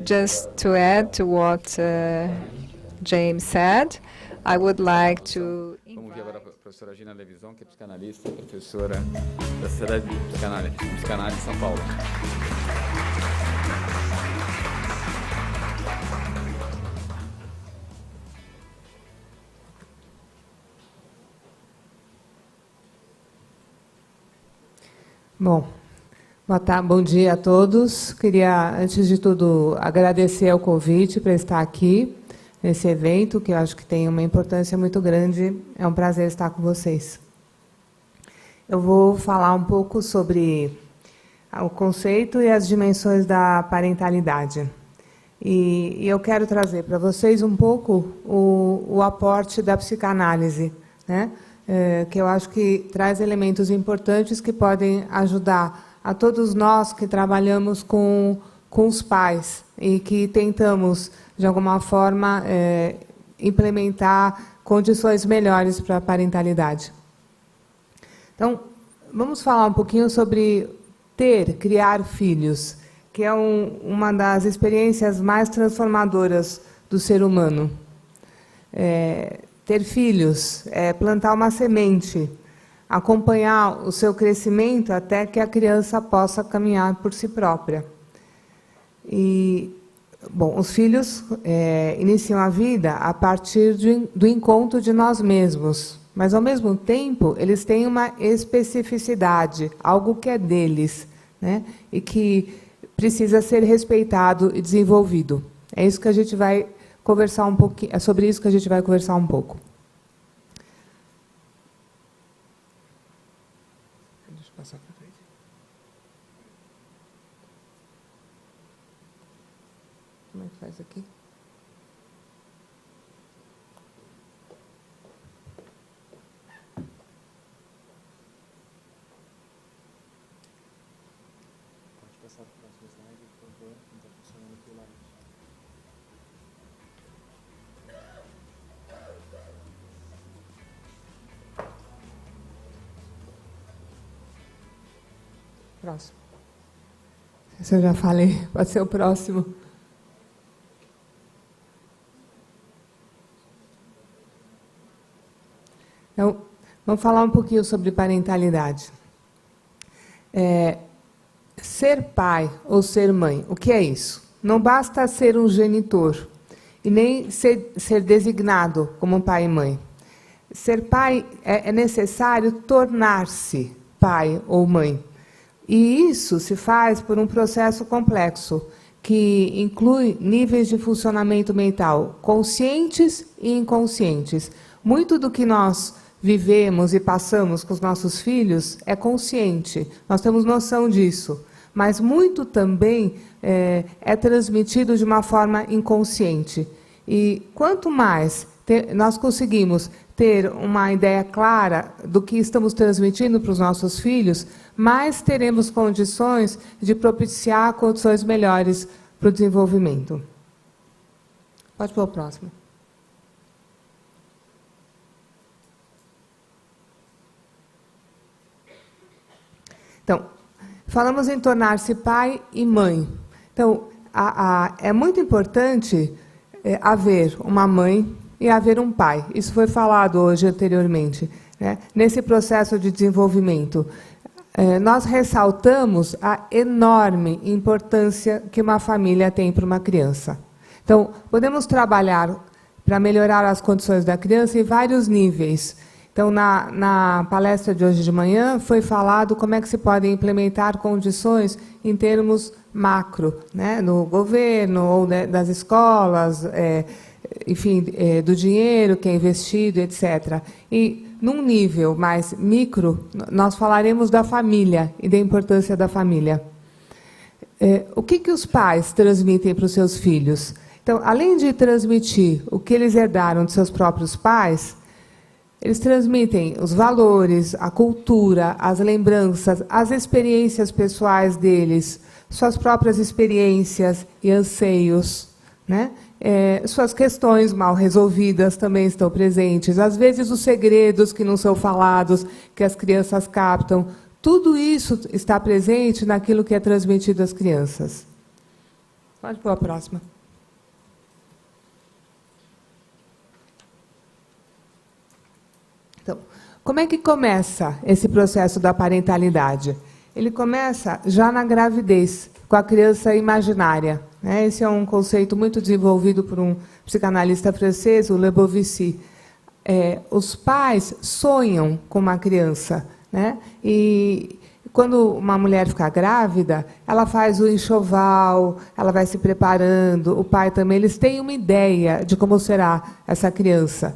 Just to add to what James said, I would like to Vamos ouvir agora a professora Gina Levison, que é psicanalista, professora da Sociedade de Psicanálise de São Paulo. Bom, bom dia a todos. Queria, antes de tudo, agradecer o convite para estar aqui nesse evento, que eu acho que tem uma importância muito grande. É um prazer estar com vocês. Eu vou falar um pouco sobre o conceito e as dimensões da parentalidade. E eu quero trazer para vocês um pouco o aporte da psicanálise, né? Que eu acho que traz elementos importantes que podem ajudar a todos nós que trabalhamos com os pais e que tentamos, de alguma forma, implementar condições melhores para a parentalidade. Então, vamos falar um pouquinho sobre criar filhos, que é uma das experiências mais transformadoras do ser humano. Ter filhos é plantar uma semente, acompanhar o seu crescimento até que a criança possa caminhar por si própria. E, bom, os filhos iniciam a vida a partir do encontro de nós mesmos, mas, ao mesmo tempo, eles têm uma especificidade, algo que é deles, né? E que precisa ser respeitado e desenvolvido. É isso que a gente vai conversar um pouquinho, é sobre isso que a gente vai conversar um pouco. Deixa eu passar para frente. Como é que faz aqui? Pode passar para o próximo slide, por favor. Não está funcionando aqui o slide. Próximo. Esse eu já falei, pode ser o próximo. Então, vamos falar um pouquinho sobre parentalidade. Ser pai ou ser mãe, o que é isso? Não basta ser um genitor e nem ser designado como pai e mãe. Ser pai é necessário tornar-se pai ou mãe. E isso se faz por um processo complexo, que inclui níveis de funcionamento mental conscientes e inconscientes. Muito do que nós vivemos e passamos com os nossos filhos é consciente, nós temos noção disso, mas muito também é transmitido de uma forma inconsciente. E quanto mais nós conseguimos ter uma ideia clara do que estamos transmitindo para os nossos filhos, mais teremos condições de propiciar condições melhores para o desenvolvimento. Pode pôr o próximo. Então, falamos em tornar-se pai e mãe. Então, é muito importante haver uma mãe e haver um pai. Isso foi falado hoje anteriormente, né? Nesse processo de desenvolvimento. Nós ressaltamos a enorme importância que uma família tem para uma criança. Então, podemos trabalhar para melhorar as condições da criança em vários níveis. Então, na palestra de hoje de manhã, foi falado como é que se podem implementar condições em termos macro, né? No governo, ou das escolas, enfim, do dinheiro que é investido, etc. E, num nível mais micro, nós falaremos da família e da importância da família. O que os pais transmitem para os seus filhos? Então, além de transmitir o que eles herdaram de seus próprios pais, eles transmitem os valores, a cultura, as lembranças, as experiências pessoais deles, suas próprias experiências e anseios, né? Suas questões mal resolvidas também estão presentes. Às vezes, os segredos que não são falados, que as crianças captam. Tudo isso está presente naquilo que é transmitido às crianças. Pode pôr a próxima. Então, como é que começa esse processo da parentalidade? Ele começa já na gravidez, com a criança imaginária. Né? Esse é um conceito muito desenvolvido por um psicanalista francês, o Lebovici. Os pais sonham com uma criança, né? E quando uma mulher fica grávida, ela faz o enxoval, ela vai se preparando, o pai também, eles têm uma ideia de como será essa criança.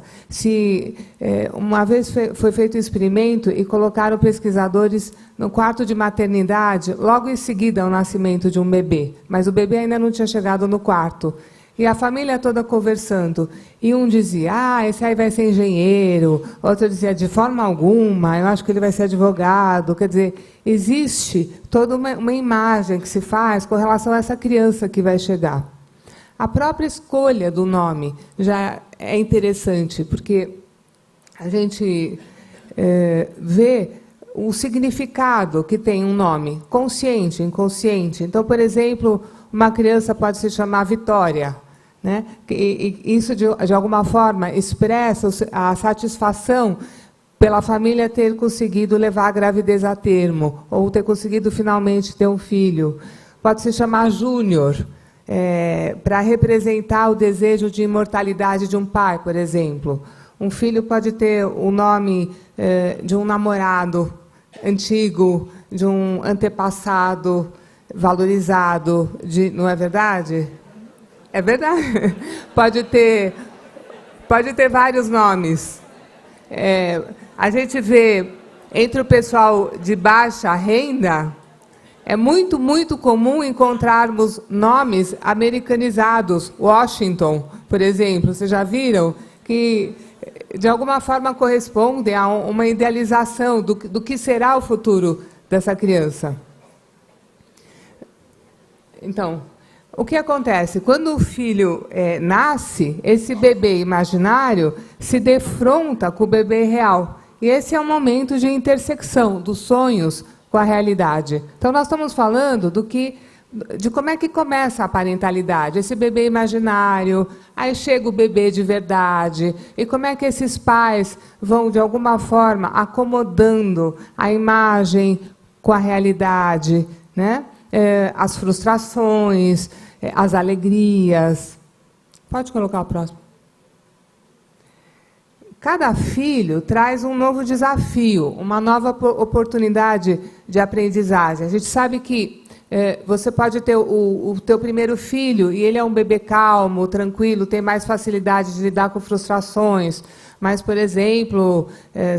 Uma vez foi feito um experimento e colocaram pesquisadores no quarto de maternidade, logo em seguida ao nascimento de um bebê, mas o bebê ainda não tinha chegado no quarto. E a família toda conversando. E um dizia, esse aí vai ser engenheiro. Outro dizia, de forma alguma, eu acho que ele vai ser advogado. Quer dizer, existe toda uma imagem que se faz com relação a essa criança que vai chegar. A própria escolha do nome já é interessante, porque a gente vê o significado que tem um nome, consciente, inconsciente. Então, por exemplo, uma criança pode se chamar Vitória. Né? E isso, de alguma forma, expressa a satisfação pela família ter conseguido levar a gravidez a termo, ou ter conseguido finalmente ter um filho. Pode se chamar Júnior, para representar o desejo de imortalidade de um pai, por exemplo. Um filho pode ter o nome de um namorado antigo, de um antepassado valorizado, não é verdade? É verdade. Pode ter vários nomes. A gente vê, entre o pessoal de baixa renda, é muito, muito comum encontrarmos nomes americanizados. Washington, por exemplo, vocês já viram? Que, de alguma forma, correspondem a uma idealização do que será o futuro dessa criança. Então, o que acontece? Quando o filho nasce, esse bebê imaginário se defronta com o bebê real. E esse é um momento de intersecção dos sonhos com a realidade. Então, nós estamos falando de como é que começa a parentalidade. Esse bebê imaginário, aí chega o bebê de verdade, e como é que esses pais vão, de alguma forma, acomodando a imagem com a realidade, né? As frustrações, as alegrias. Pode colocar o próximo. Cada filho traz um novo desafio, uma nova oportunidade de aprendizagem. A gente sabe que você pode ter o teu primeiro filho e ele é um bebê calmo, tranquilo, tem mais facilidade de lidar com frustrações. Mas, por exemplo,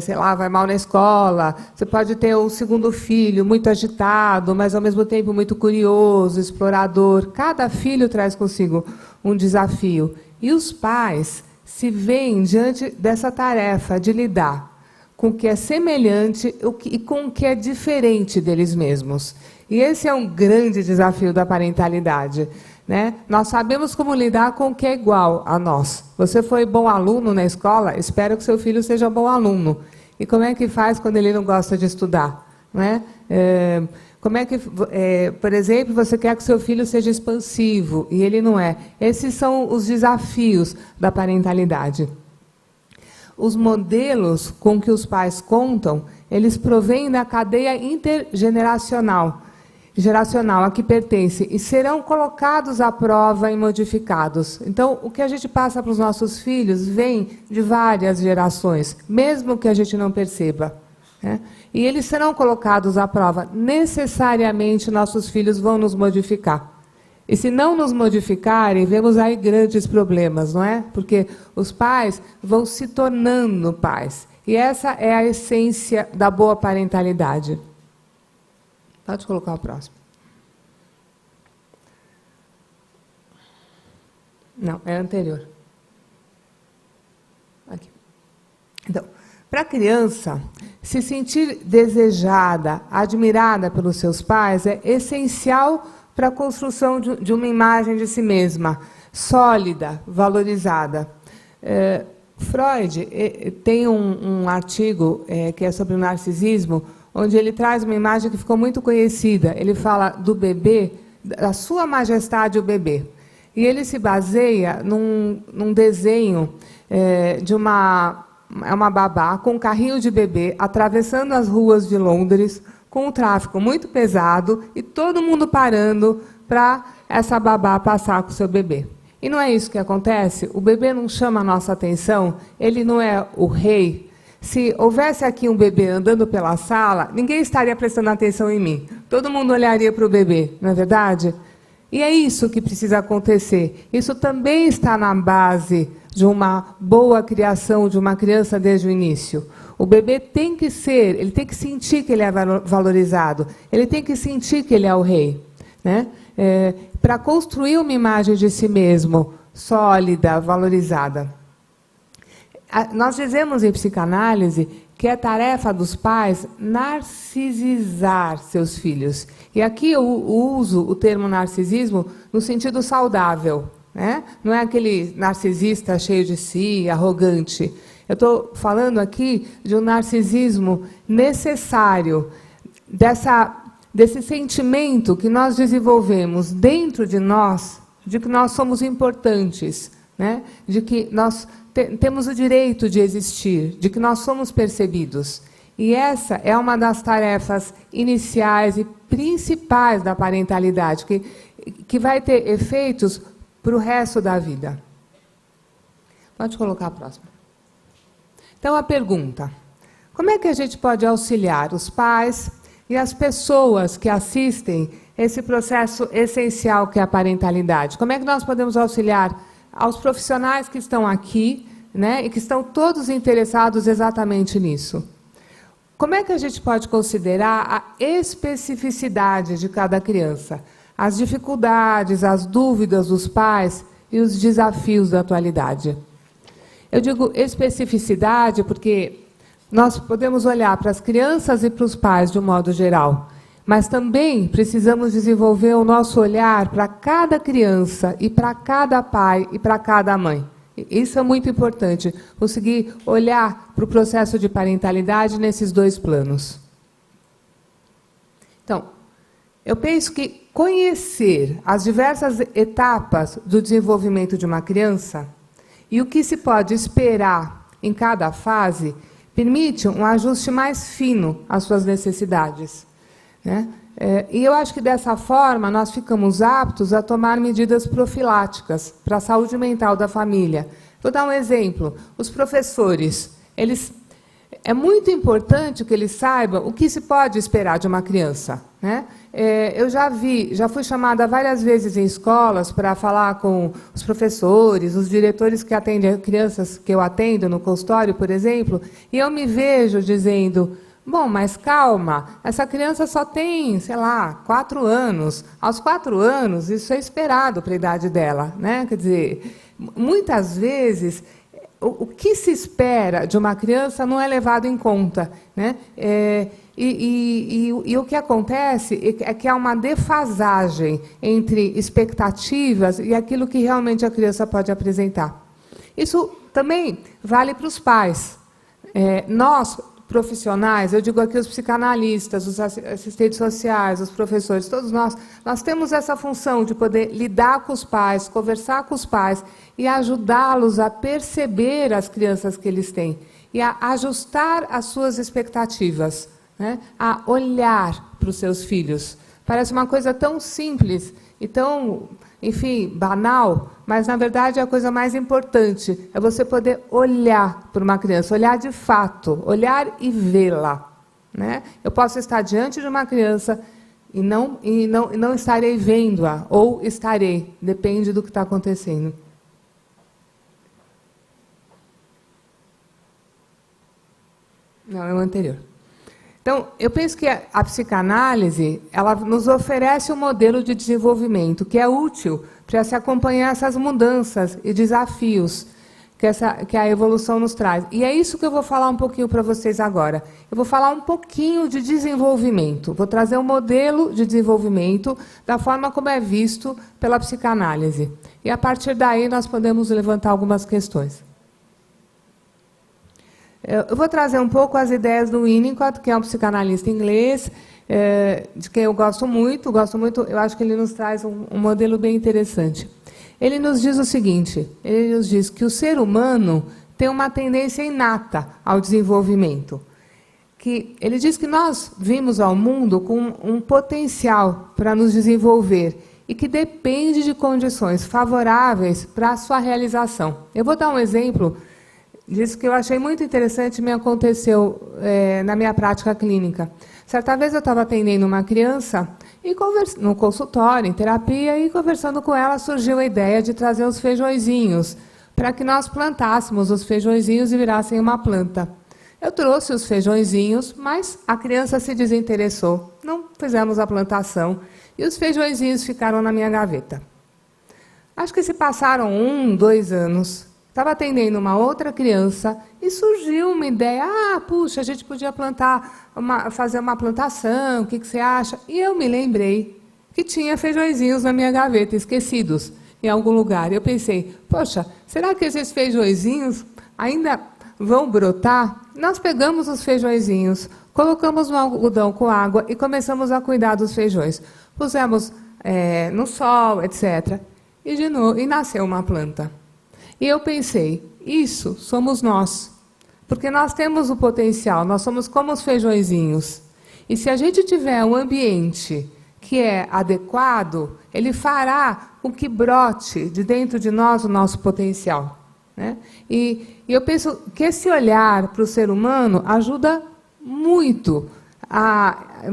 sei lá, vai mal na escola. Você pode ter um segundo filho muito agitado, mas, ao mesmo tempo, muito curioso, explorador. Cada filho traz consigo um desafio. E os pais se veem diante dessa tarefa de lidar com o que é semelhante e com o que é diferente deles mesmos. E esse é um grande desafio da parentalidade. Né? Nós sabemos como lidar com o que é igual a nós. Você foi bom aluno na escola, espero que seu filho seja bom aluno. E como é que faz quando ele não gosta de estudar? Né? Como é que, por exemplo, você quer que seu filho seja expansivo e ele não é? Esses são os desafios da parentalidade. Os modelos com que os pais contam, eles provêm da cadeia intergeneracional, a que pertence, e serão colocados à prova e modificados. Então, o que a gente passa para os nossos filhos vem de várias gerações, mesmo que a gente não perceba. Né? E eles serão colocados à prova. Necessariamente, nossos filhos vão nos modificar. E se não nos modificarem, vemos aí grandes problemas, não é? Porque os pais vão se tornando pais. E essa é a essência da boa parentalidade. Pode colocar o próximo. Não, é anterior. Aqui. Então, para a criança, se sentir desejada, admirada pelos seus pais, é essencial para a construção de uma imagem de si mesma, sólida, valorizada. Freud tem um artigo que é sobre o narcisismo, onde ele traz uma imagem que ficou muito conhecida. Ele fala do bebê da Sua Majestade o Bebê. E ele se baseia num desenho de uma babá com um carrinho de bebê atravessando as ruas de Londres com um tráfego muito pesado e todo mundo parando para essa babá passar com o seu bebê. E não é isso que acontece? O bebê não chama a nossa atenção, ele não é o rei. Se houvesse aqui um bebê andando pela sala, ninguém estaria prestando atenção em mim. Todo mundo olharia para o bebê, não é verdade? E é isso que precisa acontecer. Isso também está na base de uma boa criação de uma criança desde o início. O bebê tem que ser, ele tem que sentir que ele é valorizado, ele tem que sentir que ele é o rei, né? Para construir uma imagem de si mesmo sólida, valorizada. Nós dizemos em psicanálise que é tarefa dos pais narcisizar seus filhos. E aqui eu uso o termo narcisismo no sentido saudável, né? Não é aquele narcisista cheio de si, arrogante. Eu estou falando aqui de um narcisismo necessário, desse sentimento que nós desenvolvemos dentro de nós, de que nós somos importantes, né? De que nós temos o direito de existir, de que nós somos percebidos. E essa é uma das tarefas iniciais e principais da parentalidade, que vai ter efeitos para o resto da vida. Pode colocar a próxima. Então, a pergunta: como é que a gente pode auxiliar os pais e as pessoas que assistem esse processo essencial que é a parentalidade? Como é que nós podemos auxiliar aos profissionais que estão aqui, né, e que estão todos interessados exatamente nisso? Como é que a gente pode considerar a especificidade de cada criança, as dificuldades, as dúvidas dos pais e os desafios da atualidade? Eu digo especificidade porque nós podemos olhar para as crianças e para os pais de um modo geral, mas também precisamos desenvolver o nosso olhar para cada criança e para cada pai e para cada mãe. Isso é muito importante, conseguir olhar para o processo de parentalidade nesses dois planos. Então, eu penso que conhecer as diversas etapas do desenvolvimento de uma criança e o que se pode esperar em cada fase permite um ajuste mais fino às suas necessidades, né? E eu acho que, dessa forma, nós ficamos aptos a tomar medidas profiláticas para a saúde mental da família. Vou dar um exemplo. Os professores, é muito importante que eles saibam o que se pode esperar de uma criança, né? Eu já fui chamada várias vezes em escolas para falar com os professores, os diretores que atendem crianças que eu atendo no consultório, por exemplo, e eu me vejo dizendo: bom, mas calma, essa criança só tem, sei lá, 4 anos. Aos 4 anos, isso é esperado para a idade dela, né? Quer dizer, muitas vezes, o que se espera de uma criança não é levado em conta, né? E o que acontece é que há uma defasagem entre expectativas e aquilo que realmente a criança pode apresentar. Isso também vale para os pais. Nós, profissionais, eu digo aqui os psicanalistas, os assistentes sociais, os professores, todos nós temos essa função de poder lidar com os pais, conversar com os pais e ajudá-los a perceber as crianças que eles têm e a ajustar as suas expectativas, né? A olhar para os seus filhos. Parece uma coisa tão simples e tão, enfim, banal, mas, na verdade, é a coisa mais importante. É você poder olhar para uma criança, olhar de fato, olhar e vê-la, né? Eu posso estar diante de uma criança e não estarei vendo-a, ou estarei, depende do que está acontecendo. Não, é o anterior. Então, eu penso que a psicanálise, ela nos oferece um modelo de desenvolvimento que é útil para se acompanhar essas mudanças e desafios que a evolução nos traz. E é isso que eu vou falar um pouquinho para vocês agora. Eu vou falar um pouquinho de desenvolvimento. Vou trazer um modelo de desenvolvimento da forma como é visto pela psicanálise. E, a partir daí, nós podemos levantar algumas questões. Eu vou trazer um pouco as ideias do Winnicott, que é um psicanalista inglês, de quem eu gosto muito, eu acho que ele nos traz um modelo bem interessante. Ele nos diz o seguinte, ele nos diz que o ser humano tem uma tendência inata ao desenvolvimento. Que ele diz que nós vimos ao mundo com um potencial para nos desenvolver e que depende de condições favoráveis para a sua realização. Eu vou dar um exemplo disso que eu achei muito interessante, me aconteceu na minha prática clínica. Certa vez eu estava atendendo uma criança e no consultório, em terapia, e conversando com ela surgiu a ideia de trazer os feijõezinhos para que nós plantássemos os feijõezinhos e virassem uma planta. Eu trouxe os feijõezinhos, mas a criança se desinteressou. Não fizemos a plantação e os feijõezinhos ficaram na minha gaveta. Acho que se passaram 1, 2 anos. Estava atendendo uma outra criança e surgiu uma ideia. Puxa, a gente podia fazer uma plantação, o que você acha? E eu me lembrei que tinha feijõezinhos na minha gaveta, esquecidos, em algum lugar. Eu pensei, poxa, será que esses feijõezinhos ainda vão brotar? Nós pegamos os feijõezinhos, colocamos no algodão com água e começamos a cuidar dos feijões. Pusemos no sol, etc. E nasceu uma planta. E eu pensei, isso somos nós. Porque nós temos o potencial, nós somos como os feijõezinhos. E se a gente tiver um ambiente que é adequado, ele fará com que brote de dentro de nós o nosso potencial. Né? E eu penso que esse olhar para o ser humano ajuda muito a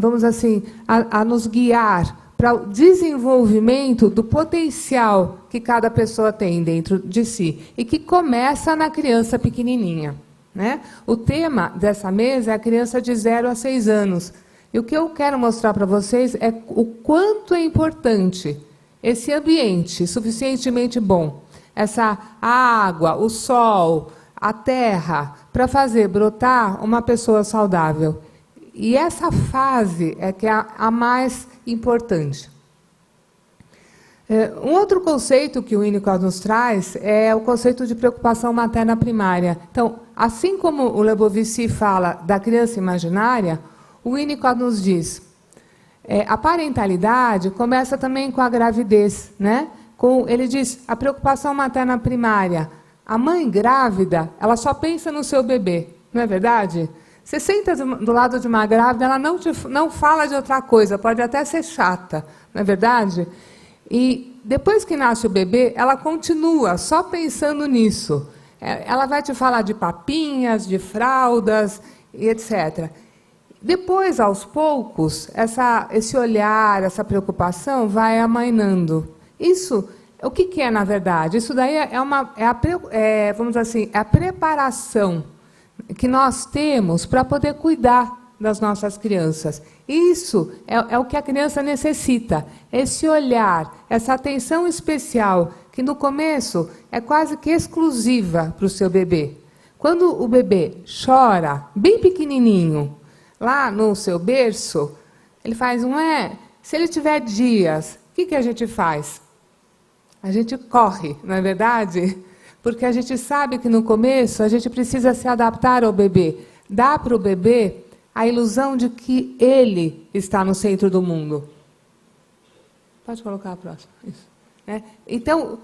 nos guiar para o desenvolvimento do potencial que cada pessoa tem dentro de si e que começa na criança pequenininha. Né? O tema dessa mesa é a criança de 0 a 6 anos. E o que eu quero mostrar para vocês é o quanto é importante esse ambiente suficientemente bom, essa água, o sol, a terra, para fazer brotar uma pessoa saudável. E essa fase é que é a mais importante. Um outro conceito que o Winnicott nos traz é o conceito de preocupação materna primária. Então, assim como o Lebovici fala da criança imaginária, o Winnicott nos diz, a parentalidade começa também com a gravidez, né? Ele diz, a preocupação materna primária, a mãe grávida, ela só pensa no seu bebê, não é verdade? Você senta do lado de uma grávida, ela não fala de outra coisa, pode até ser chata, não é verdade? E depois que nasce o bebê, ela continua só pensando nisso. Ela vai te falar de papinhas, de fraldas, e etc. Depois, aos poucos, esse olhar, essa preocupação vai amainando. Isso, o que é, na verdade? Isso daí vamos dizer assim, é a preparação que nós temos para poder cuidar das nossas crianças. Isso é o que a criança necessita, esse olhar, essa atenção especial, que no começo é quase que exclusiva para o seu bebê. Quando o bebê chora, bem pequenininho, lá no seu berço, ele faz se ele tiver dias, o que a gente faz? A gente corre, não é verdade? Porque a gente sabe que no começo a gente precisa se adaptar ao bebê. Dá para o bebê a ilusão de que ele está no centro do mundo. Pode colocar a próxima. Isso. Então,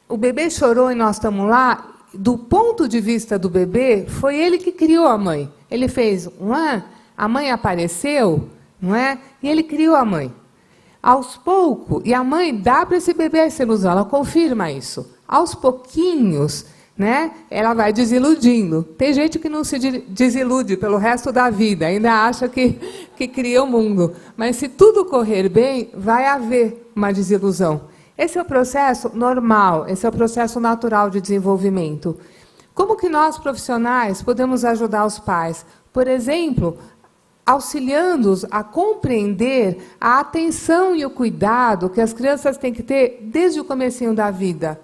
o bebê chorou e nós estamos lá. Do ponto de vista do bebê, foi ele que criou a mãe. Ele fez a mãe apareceu, não é? E ele criou a mãe. Aos poucos, e a mãe dá para esse bebê essa ilusão, ela confirma isso. Aos pouquinhos, né, ela vai desiludindo. Tem gente que não se desilude pelo resto da vida, ainda acha que cria o mundo. Mas se tudo correr bem, vai haver uma desilusão. Esse é o processo normal, esse é o processo natural de desenvolvimento. Como que nós, profissionais, podemos ajudar os pais? Por exemplo, auxiliando-os a compreender a atenção e o cuidado que as crianças têm que ter desde o comecinho da vida.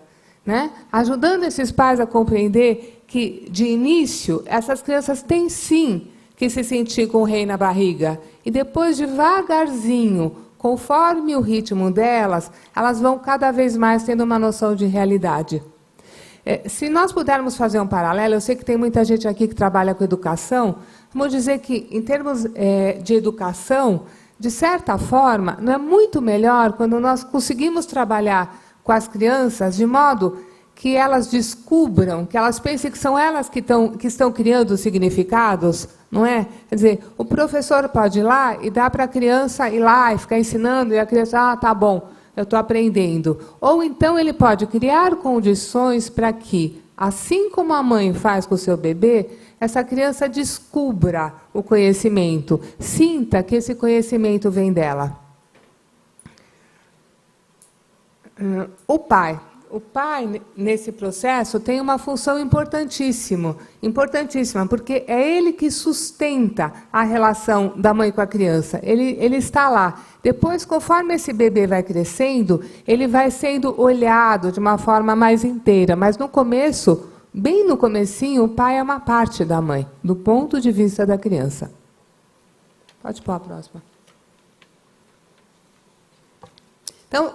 Né? Ajudando esses pais a compreender que, de início, essas crianças têm sim que se sentir com o rei na barriga. E depois, devagarzinho, conforme o ritmo delas, elas vão cada vez mais tendo uma noção de realidade. Se nós pudermos fazer um paralelo, eu sei que tem muita gente aqui que trabalha com educação, vamos dizer que, em termos de educação, de certa forma, não é muito melhor quando nós conseguimos trabalhar com as crianças de modo que elas descubram, que elas pensem que são elas que estão criando os significados, não é? Quer dizer, o professor pode ir lá e dar para a criança ir lá e ficar ensinando, e a criança, tá bom, eu estou aprendendo. Ou então ele pode criar condições para que, assim como a mãe faz com o seu bebê, essa criança descubra o conhecimento, sinta que esse conhecimento vem dela. O pai, nesse processo, tem uma função importantíssima, porque é ele que sustenta a relação da mãe com a criança. Ele está lá. Depois, conforme esse bebê vai crescendo, ele vai sendo olhado de uma forma mais inteira. Mas no começo, bem no comecinho, o pai é uma parte da mãe, do ponto de vista da criança. Pode pôr a próxima. Então,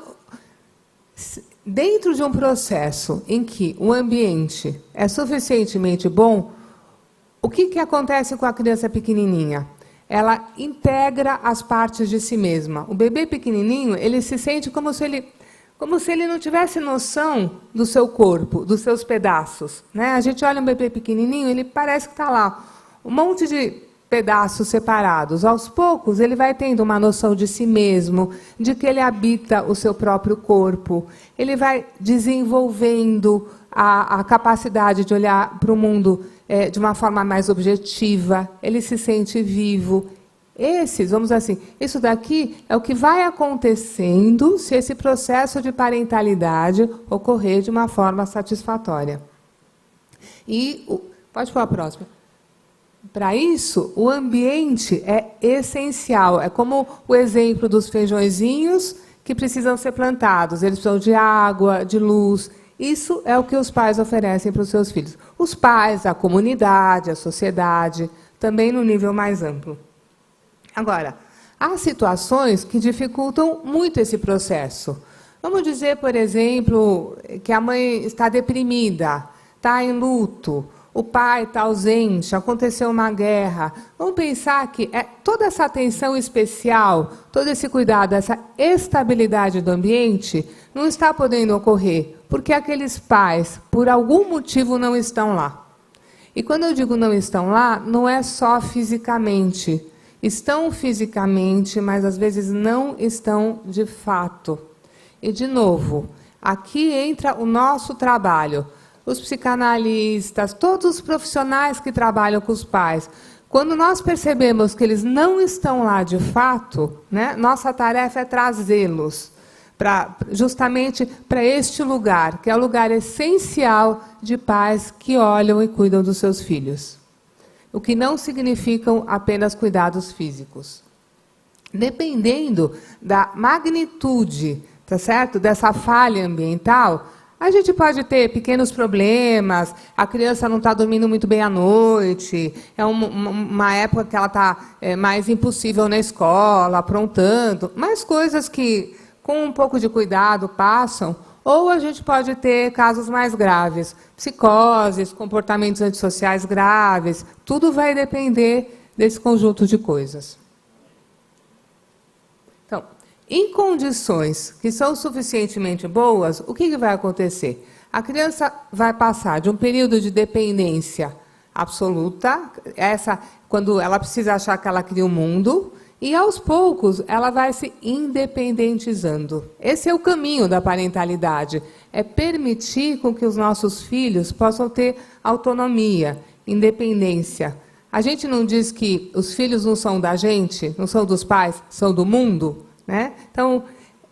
dentro de um processo em que o ambiente é suficientemente bom, o que acontece com a criança pequenininha? Ela integra as partes de si mesma. O bebê pequenininho, ele se sente como se ele não tivesse noção do seu corpo, dos seus pedaços, né? A gente olha um bebê pequenininho, ele parece que está lá, um monte de pedaços separados. Aos poucos, ele vai tendo uma noção de si mesmo, de que ele habita o seu próprio corpo. Ele vai desenvolvendo a capacidade de olhar para o mundo de uma forma mais objetiva. Ele se sente vivo. Vamos dizer assim, isso daqui é o que vai acontecendo se esse processo de parentalidade ocorrer de uma forma satisfatória. Pode pôr a próxima. Para isso, o ambiente é essencial. É como o exemplo dos feijõezinhos que precisam ser plantados. Eles precisam de água, de luz. Isso é o que os pais oferecem para os seus filhos. Os pais, a comunidade, a sociedade, também no nível mais amplo. Agora, há situações que dificultam muito esse processo. Vamos dizer, por exemplo, que a mãe está deprimida, está em luto, o pai está ausente, aconteceu uma guerra. Vamos pensar que toda essa atenção especial, todo esse cuidado, essa estabilidade do ambiente, não está podendo ocorrer, porque aqueles pais, por algum motivo, não estão lá. E quando eu digo não estão lá, não é só fisicamente. Estão fisicamente, mas às vezes não estão de fato. E, de novo, aqui entra o nosso trabalho. Os psicanalistas, todos os profissionais que trabalham com os pais. Quando nós percebemos que eles não estão lá de fato, né, nossa tarefa é trazê-los justamente para este lugar, que é o lugar essencial de pais que olham e cuidam dos seus filhos. O que não significam apenas cuidados físicos. Dependendo da magnitude, tá certo, dessa falha ambiental, a gente pode ter pequenos problemas, a criança não está dormindo muito bem à noite, é uma época que ela está mais impossível na escola, aprontando, mais coisas que, com um pouco de cuidado, passam. Ou a gente pode ter casos mais graves, psicoses, comportamentos antissociais graves, tudo vai depender desse conjunto de coisas. Então, em condições que são suficientemente boas, o que vai acontecer? A criança vai passar de um período de dependência absoluta, quando ela precisa achar que ela cria o mundo, e, aos poucos, ela vai se independentizando. Esse é o caminho da parentalidade. É permitir com que os nossos filhos possam ter autonomia, independência. A gente não diz que os filhos não são da gente, não são dos pais, são do mundo, né? Então,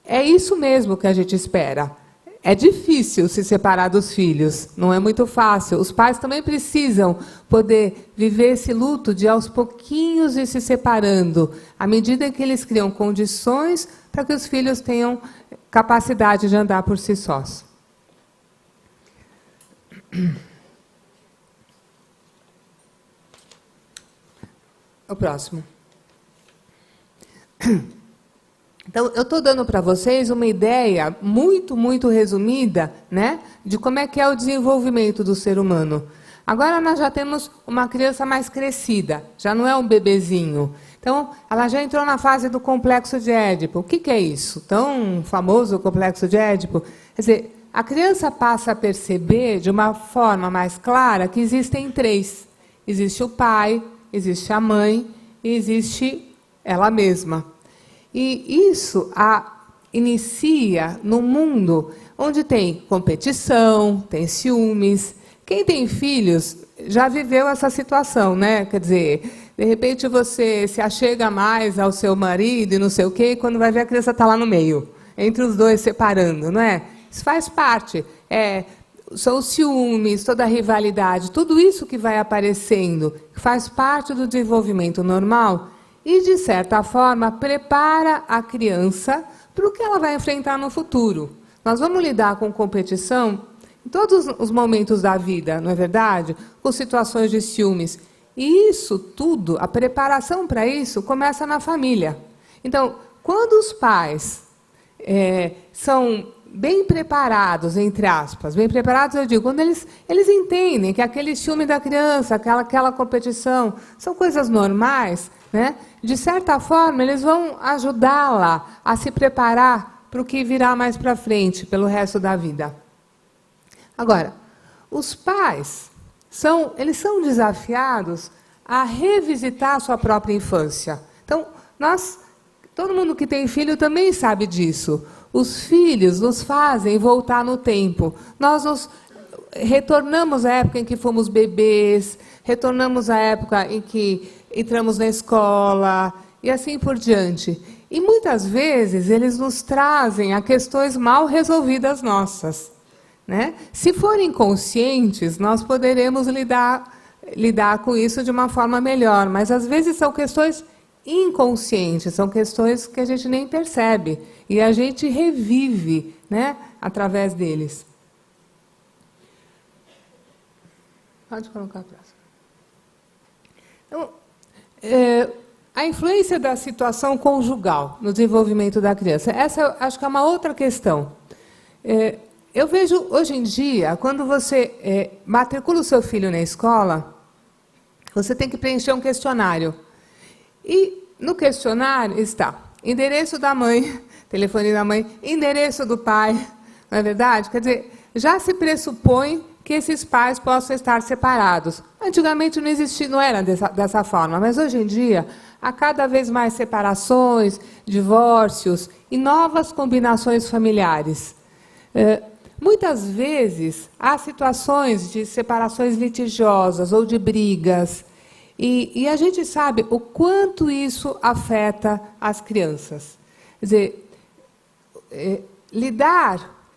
é isso mesmo que a gente espera. É difícil se separar dos filhos, não é muito fácil. Os pais também precisam poder viver esse luto de aos pouquinhos ir se separando, à medida que eles criam condições para que os filhos tenham capacidade de andar por si sós. O próximo. Então, eu estou dando para vocês uma ideia muito, muito resumida, né, de como é que é o desenvolvimento do ser humano. Agora nós já temos uma criança mais crescida, já não é um bebezinho. Então, ela já entrou na fase do complexo de Édipo. O que é isso? Tão famoso o complexo de Édipo? Quer dizer, a criança passa a perceber de uma forma mais clara que existem três. Existe o pai, existe a mãe e existe ela mesma. E isso inicia no mundo onde tem competição, tem ciúmes. Quem tem filhos já viveu essa situação, né? Quer dizer, de repente você se achega mais ao seu marido e não sei o quê, e quando vai ver a criança está lá no meio, entre os dois separando, não é? Isso faz parte. São os ciúmes, toda a rivalidade, tudo isso que vai aparecendo, faz parte do desenvolvimento normal e, de certa forma, prepara a criança para o que ela vai enfrentar no futuro. Nós vamos lidar com competição em todos os momentos da vida, não é verdade? Com situações de ciúmes. E isso tudo, a preparação para isso, começa na família. Então, quando os pais são bem preparados, entre aspas, bem preparados, eu digo, quando eles entendem que aquele ciúme da criança, aquela competição, são coisas normais, né? De certa forma, eles vão ajudá-la a se preparar para o que virá mais para frente, pelo resto da vida. Agora, os pais eles são desafiados a revisitar a sua própria infância. Então, todo mundo que tem filho também sabe disso. Os filhos nos fazem voltar no tempo. Nós retornamos à época em que fomos bebês, retornamos à época em que entramos na escola, e assim por diante. E muitas vezes eles nos trazem a questões mal resolvidas nossas, né? Se forem conscientes, nós poderemos lidar com isso de uma forma melhor, mas às vezes são questões inconscientes, são questões que a gente nem percebe, e a gente revive, né, através deles. Pode colocar a próxima. Então, a influência da situação conjugal no desenvolvimento da criança. Essa, acho que é uma outra questão. Eu vejo, hoje em dia, quando você matricula o seu filho na escola, você tem que preencher um questionário. E no questionário está endereço da mãe, telefone da mãe, endereço do pai, não é verdade? Quer dizer, já se pressupõe que esses pais possam estar separados. Antigamente não era dessa forma, mas hoje em dia há cada vez mais separações, divórcios e novas combinações familiares. Muitas vezes há situações de separações litigiosas ou de brigas, e a gente sabe o quanto isso afeta as crianças. Quer dizer,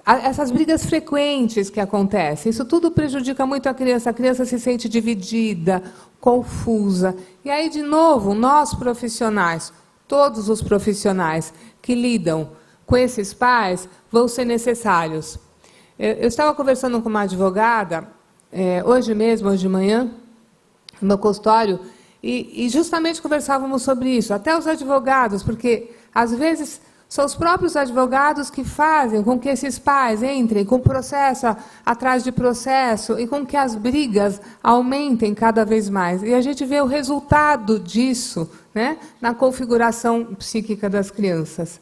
essas brigas frequentes que acontecem, isso tudo prejudica muito a criança se sente dividida, confusa. E aí, de novo, nós profissionais, todos os profissionais que lidam com esses pais, vão ser necessários. Eu estava conversando com uma advogada, hoje mesmo, hoje de manhã, no meu consultório, e justamente conversávamos sobre isso, até os advogados, porque, às vezes, são os próprios advogados que fazem com que esses pais entrem com processo atrás de processo e com que as brigas aumentem cada vez mais. E a gente vê o resultado disso, né, na configuração psíquica das crianças.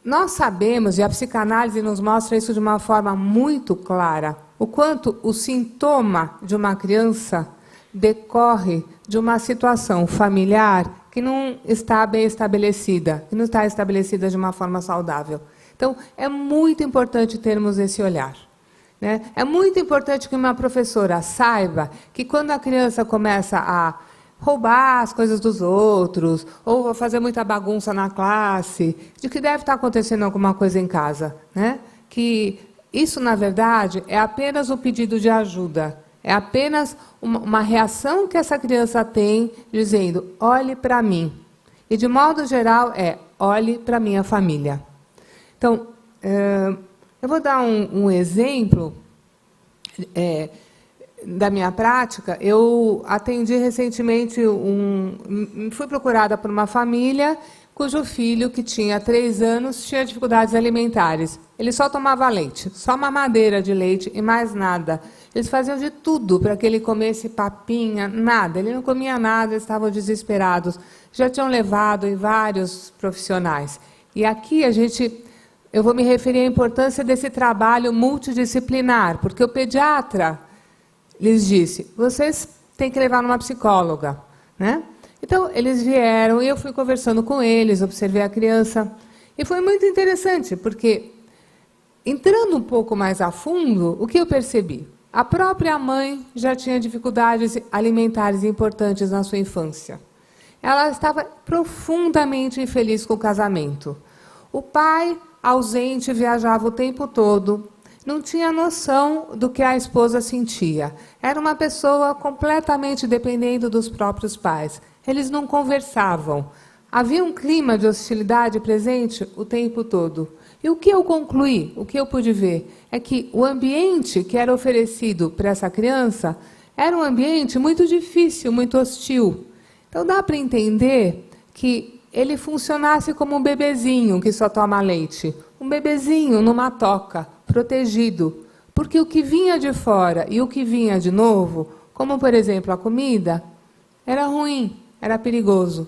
Nós sabemos, e a psicanálise nos mostra isso de uma forma muito clara, o quanto o sintoma de uma criança decorre de uma situação familiar que não está bem estabelecida, que não está estabelecida de uma forma saudável. Então, é muito importante termos esse olhar, né? É muito importante que uma professora saiba que quando a criança começa a roubar as coisas dos outros, ou fazer muita bagunça na classe, de que deve estar acontecendo alguma coisa em casa, né? Que isso, na verdade, é apenas um pedido de ajuda. É apenas uma reação que essa criança tem, dizendo, olhe para mim. E, de modo geral, olhe para a minha família. Então, eu vou dar um exemplo da minha prática. Eu atendi recentemente, fui procurada por uma família cujo filho, que tinha 3 anos, tinha dificuldades alimentares. Ele só tomava leite, só mamadeira de leite e mais nada. Eles faziam de tudo para que ele comesse papinha, nada. Ele não comia nada, eles estavam desesperados. Já tinham levado em vários profissionais. E aqui eu vou me referir à importância desse trabalho multidisciplinar, porque o pediatra lhes disse, vocês têm que levar numa psicóloga, né? Então, eles vieram e eu fui conversando com eles, observei a criança. E foi muito interessante, porque, entrando um pouco mais a fundo, o que eu percebi? A própria mãe já tinha dificuldades alimentares importantes na sua infância. Ela estava profundamente infeliz com o casamento. O pai, ausente, viajava o tempo todo, não tinha noção do que a esposa sentia. Era uma pessoa completamente dependente dos próprios pais. Eles não conversavam. Havia um clima de hostilidade presente o tempo todo. E o que eu concluí, o que eu pude ver, é que o ambiente que era oferecido para essa criança era um ambiente muito difícil, muito hostil. Então, dá para entender que ele funcionasse como um bebezinho que só toma leite. Um bebezinho numa toca, protegido. Porque o que vinha de fora e o que vinha de novo, como, por exemplo, a comida, era ruim, era perigoso.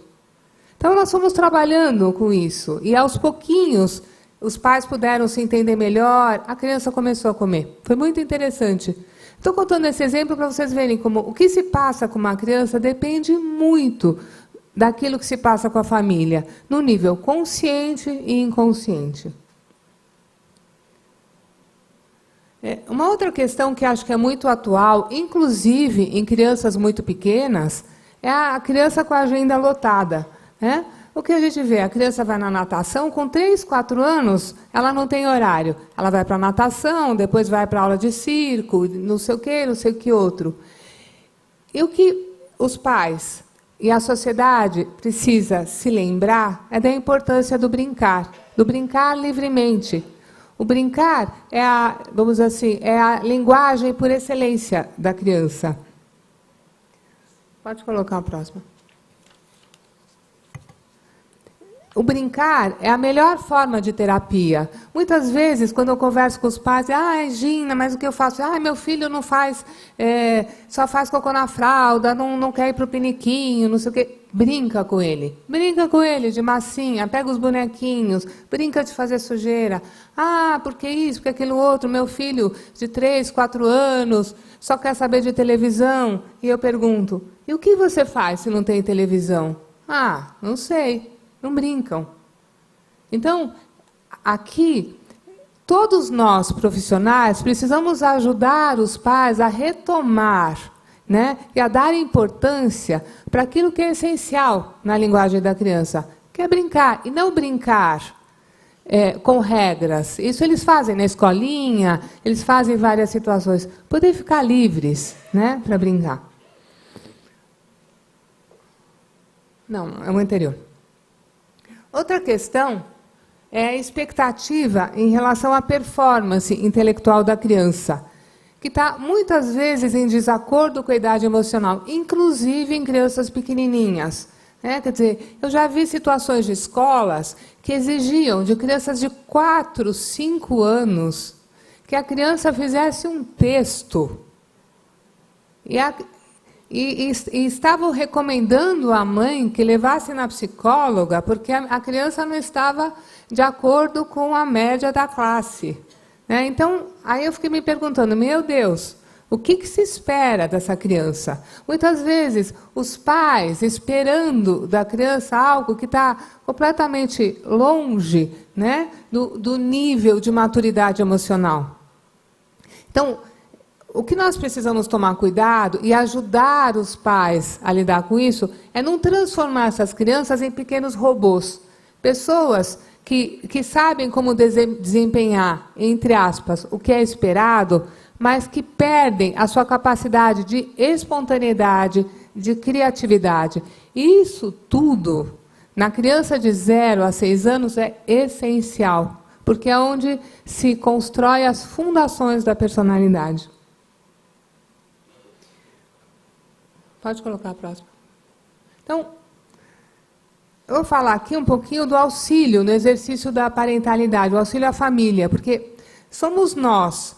Então, nós fomos trabalhando com isso. E, aos pouquinhos, os pais puderam se entender melhor, a criança começou a comer. Foi muito interessante. Estou contando esse exemplo para vocês verem como o que se passa com uma criança depende muito daquilo que se passa com a família, no nível consciente e inconsciente. Uma outra questão que acho que é muito atual, inclusive em crianças muito pequenas, é a criança com a agenda lotada, né? O que a gente vê? A criança vai na natação, com 3, 4 anos, ela não tem horário. Ela vai para a natação, depois vai para a aula de circo, não sei o que outro. E o que os pais e a sociedade precisa se lembrar é da importância do brincar livremente. O brincar é vamos dizer assim, é a linguagem por excelência da criança. Pode colocar a próxima. O brincar é a melhor forma de terapia. Muitas vezes, quando eu converso com os pais, Gina, mas o que eu faço? Meu filho não faz, só faz cocô na fralda, não quer ir para o piniquinho, não sei o quê. Brinca com ele de massinha, pega os bonequinhos, brinca de fazer sujeira. Porque isso, porque aquilo outro, meu filho de 3, 4 anos só quer saber de televisão. E eu pergunto, e o que você faz se não tem televisão? Não sei. Não brincam. Então, aqui, todos nós, profissionais, precisamos ajudar os pais a retomar, né, e a dar importância para aquilo que é essencial na linguagem da criança, que é brincar, e não brincar com regras. Isso eles fazem na escolinha, eles fazem em várias situações. Poder ficar livres, né, para brincar. Não, é o anterior. Outra questão é a expectativa em relação à performance intelectual da criança, que está muitas vezes em desacordo com a idade emocional, inclusive em crianças pequenininhas. Quer dizer, eu já vi situações de escolas que exigiam de crianças de 4, 5 anos que a criança fizesse um texto. E estavam recomendando à mãe que levasse na psicóloga, porque a criança não estava de acordo com a média da classe. Então, aí eu fiquei me perguntando, meu Deus, o que se espera dessa criança? Muitas vezes, os pais esperando da criança algo que está completamente longe, né, do nível de maturidade emocional. Então, o que nós precisamos tomar cuidado e ajudar os pais a lidar com isso é não transformar essas crianças em pequenos robôs. Pessoas que sabem como desempenhar, entre aspas, o que é esperado, mas que perdem a sua capacidade de espontaneidade, de criatividade. Isso tudo, na criança de 0 a 6 anos, é essencial, porque é onde se constrói as fundações da personalidade. Pode colocar a próxima. Então, Eu vou falar aqui um pouquinho do auxílio no exercício da parentalidade, o auxílio à família, porque somos nós,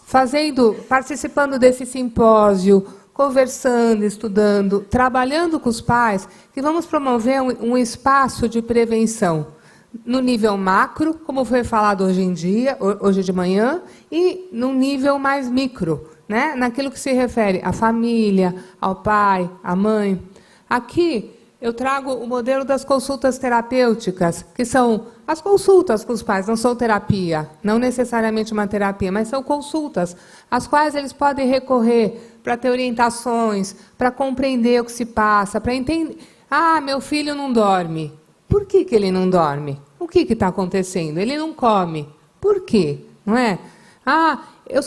participando desse simpósio, conversando, estudando, trabalhando com os pais, que vamos promover um espaço de prevenção no nível macro, como foi falado hoje de manhã, e no nível mais micro, né? Naquilo que se refere à família, ao pai, à mãe. Aqui eu trago o modelo das consultas terapêuticas, que são as consultas com os pais, não são terapia, não necessariamente uma terapia, mas são consultas, às quais eles podem recorrer para ter orientações, para compreender o que se passa, para entender. Ah, meu filho não dorme. Por que ele não dorme? O que está acontecendo? Ele não come. Por quê? Não é? Ah, eu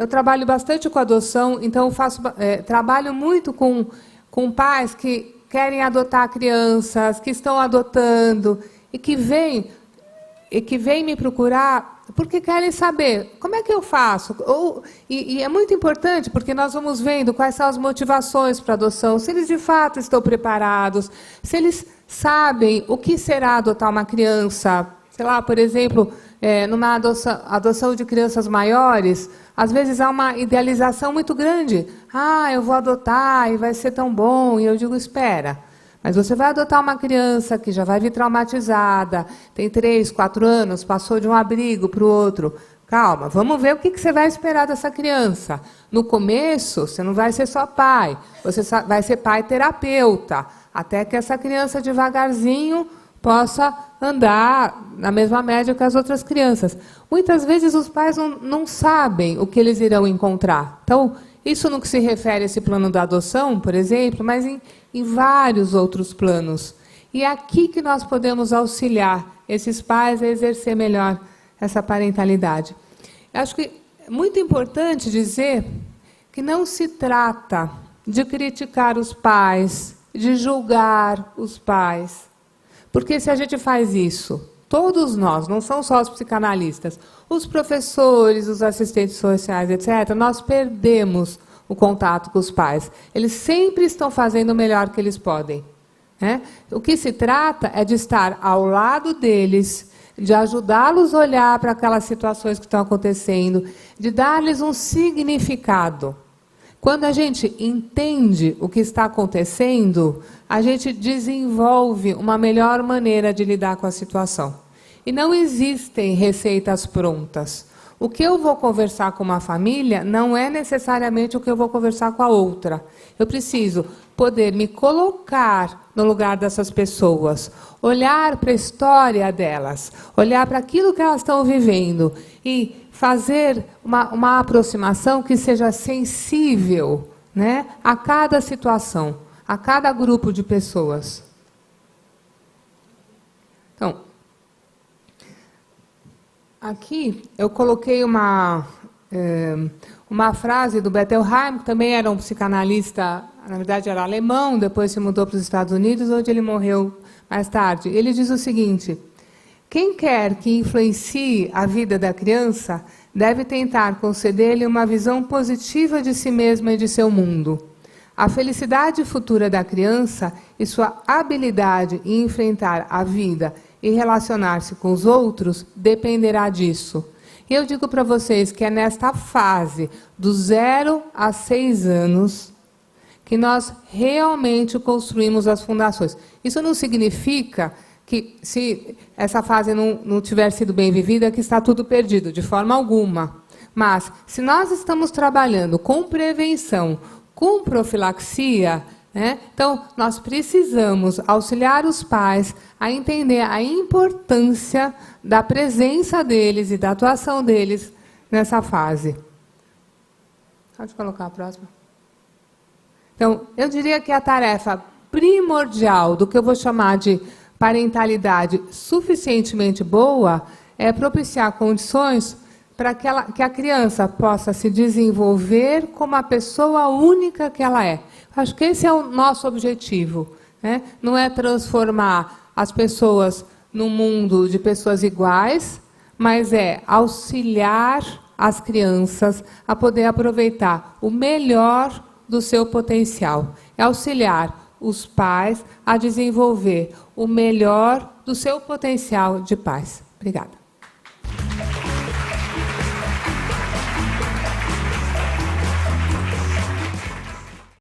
trabalho bastante com adoção, então trabalho muito com pais que querem adotar crianças, que estão adotando, e que vêm me procurar porque querem saber como é que eu faço. E é muito importante, porque nós vamos vendo quais são as motivações para a adoção, se eles de fato estão preparados, se eles sabem o que será adotar uma criança. Sei lá, por exemplo, numa adoção de crianças maiores, às vezes há uma idealização muito grande. Ah, eu vou adotar e vai ser tão bom. E eu digo, espera, mas você vai adotar uma criança que já vai vir traumatizada, tem 3, 4 anos, passou de um abrigo para o outro. Calma, vamos ver o que você vai esperar dessa criança. No começo, você não vai ser só pai, você vai ser pai terapeuta, até que essa criança devagarzinho possa andar na mesma média que as outras crianças. Muitas vezes os pais não sabem o que eles irão encontrar. Então, isso no que se refere a esse plano da adoção, por exemplo, mas em vários outros planos. E é aqui que nós podemos auxiliar esses pais a exercer melhor essa parentalidade. Eu acho que é muito importante dizer que não se trata de criticar os pais, de julgar os pais. Porque se a gente faz isso, todos nós, não são só os psicanalistas, os professores, os assistentes sociais, etc., nós perdemos o contato com os pais. Eles sempre estão fazendo o melhor que eles podem, né? O que se trata é de estar ao lado deles, de ajudá-los a olhar para aquelas situações que estão acontecendo, de dar-lhes um significado. Quando a gente entende o que está acontecendo, a gente desenvolve uma melhor maneira de lidar com a situação. E não existem receitas prontas. O que eu vou conversar com uma família não é necessariamente o que eu vou conversar com a outra. Eu preciso poder me colocar no lugar dessas pessoas, olhar para a história delas, olhar para aquilo que elas estão vivendo e fazer uma aproximação que seja sensível, né, a cada situação, a cada grupo de pessoas. Então, aqui eu coloquei uma frase do Bettelheim, que também era um psicanalista, na verdade era alemão, depois se mudou para os Estados Unidos, onde ele morreu mais tarde. Ele diz o seguinte: quem quer que influencie a vida da criança deve tentar conceder-lhe uma visão positiva de si mesma e de seu mundo. A felicidade futura da criança e sua habilidade em enfrentar a vida e relacionar-se com os outros dependerá disso. E eu digo para vocês que é nesta fase, dos 0 a 6 anos, que nós realmente construímos as fundações. Isso não significa que, se essa fase não tiver sido bem vivida, que está tudo perdido, de forma alguma. Mas, se nós estamos trabalhando com prevenção, com profilaxia, né, então nós precisamos auxiliar os pais a entender a importância da presença deles e da atuação deles nessa fase. Pode colocar a próxima. Então, eu diria que a tarefa primordial do que eu vou chamar de parentalidade suficientemente boa é propiciar condições para que a criança possa se desenvolver como a pessoa única que ela é. Acho que esse é o nosso objetivo, né? Não é transformar as pessoas num mundo de pessoas iguais, mas é auxiliar as crianças a poder aproveitar o melhor do seu potencial. É auxiliar os pais a desenvolver o melhor do seu potencial de pais. Obrigada.